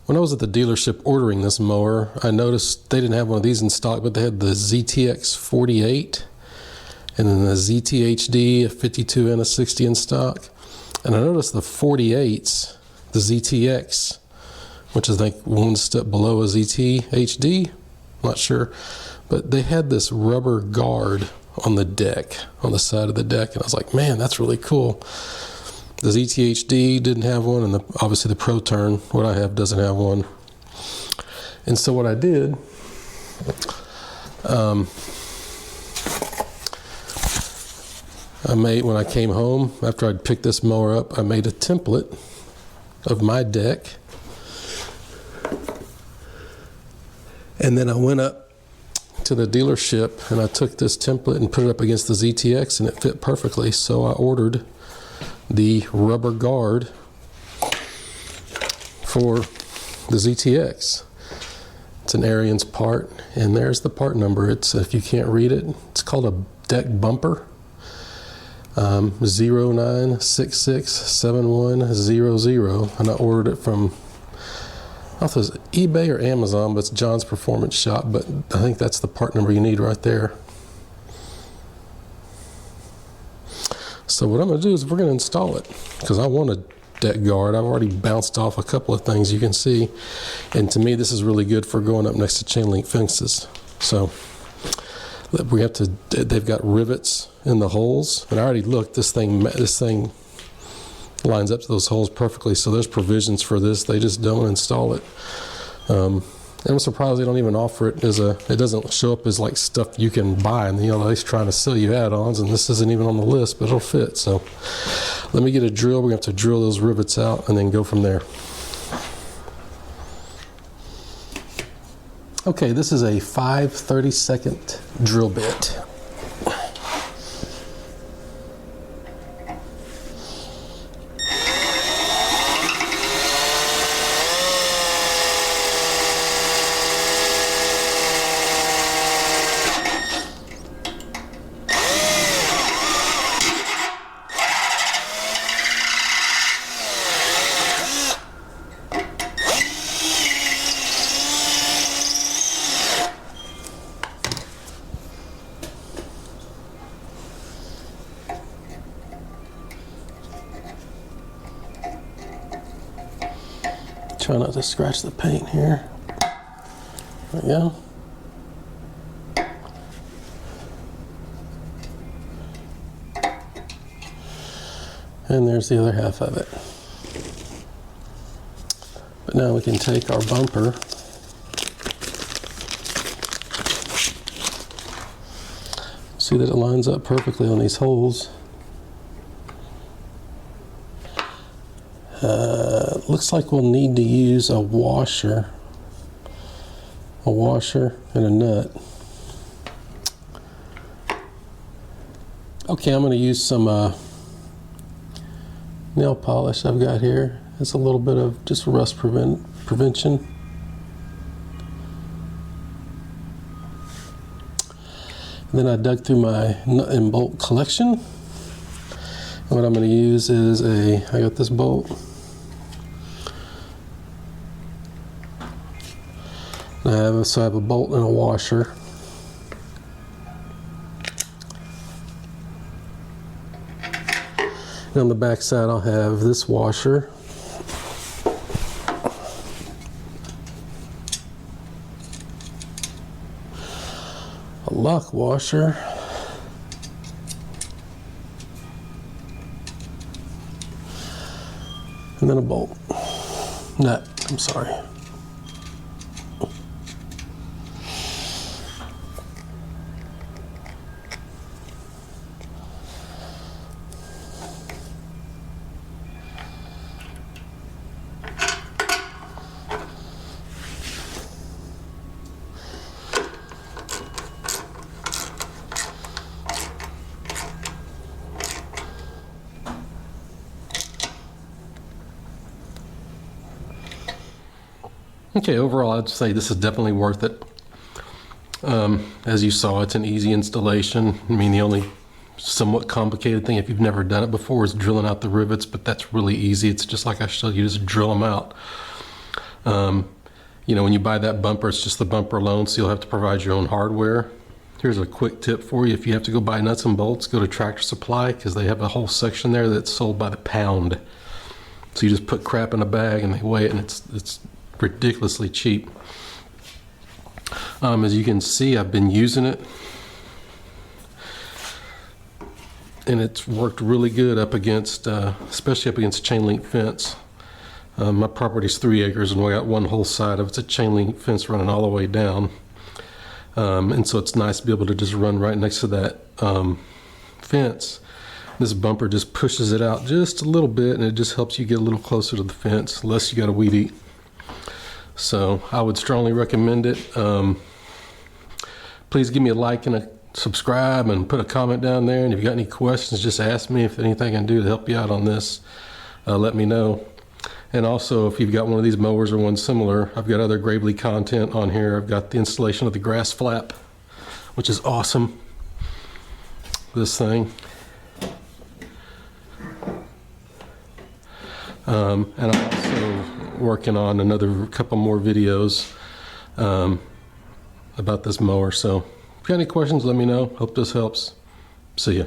When I was at the dealership ordering this mower, I noticed they didn't have one of these in stock, but they had the ZTX 48 and then the ZTHD, a 52 and a 60 in stock. And I noticed the 48s, the ZTX, which is like one step below a ZTHD, not sure, but they had this rubber guard on the deck, on the side of the deck, and I was like, man, that's really cool. The ZTHD didn't have one, and obviously the Pro Turn, what I have, doesn't have one. And so what I did, when I came home, after I'd picked this mower up, I made a template of my deck. And then I went up to the dealership and I took this template and put it up against the ZTX, and it fit perfectly. So I ordered the rubber guard for the ZTX. It's an Ariens part, and there's the part number. It's, if you can't read it, it's called a deck bumper. 09667100, and I ordered it from, I don't know if it was eBay or Amazon, but it's John's Performance Shop, but I think that's the part number you need right there. So what I'm going to do is we're going to install it, because I want a deck guard. I've already bounced off a couple of things you can see, and to me this is really good for going up next to chain link fences. So we have to, they've got rivets in the holes, and I already looked, this thing lines up to those holes perfectly, so there's provisions for this. They just don't install it. And I'm surprised they don't even offer it as it doesn't show up as like stuff you can buy, and they're trying to sell you add-ons, and this isn't even on the list, but it'll fit. So let me get a drill. We're gonna have to drill those rivets out and then go from there. Okay, this is a 5/32 drill bit. Try not to scratch the paint here. There we go. And there's the other half of it. But now we can take our bumper see that it lines up perfectly on these holes. Looks like we'll need to use a washer and a nut. Okay, I'm going to use some nail polish I've got here. It's a little bit of just rust prevention. And then I dug through my nut and bolt collection. And what I'm going to use is I got this bolt. I have a bolt and a washer. And on the back side I'll have this washer. A lock washer. And then a bolt. Nut, I'm sorry. Okay, overall I'd say this is definitely worth it. As you saw, it's an easy installation. I mean, the only somewhat complicated thing, if you've never done it before, is drilling out the rivets, but that's really easy. It's just like I showed you, just drill them out. You know, when you buy that bumper, it's just the bumper alone, so you'll have to provide your own hardware. Here's a quick tip for you. If you have to go buy nuts and bolts, go to Tractor Supply, because they have a whole section there that's sold by the pound. So you just put crap in a bag and they weigh it, and it's ridiculously cheap. As you can see, I've been using it, and it's worked really good up against, especially up against a chain link fence. My property's 3 acres, and we got one whole side of it's a chain link fence running all the way down. And so it's nice to be able to just run right next to that fence. This bumper just pushes it out just a little bit, and it just helps you get a little closer to the fence, unless you got a weed eat. So I would strongly recommend it. Please give me a like and a subscribe, and put a comment down there. And if you got any questions, just ask me. If anything I can do to help you out on this, let me know. And also, if you've got one of these mowers or one similar, I've got other Gravely content on here. I've got the installation of the grass flap, which is awesome. This thing. And I'm also working on another couple more videos about this mower. So if you got any questions, let me know. Hope this helps. See ya.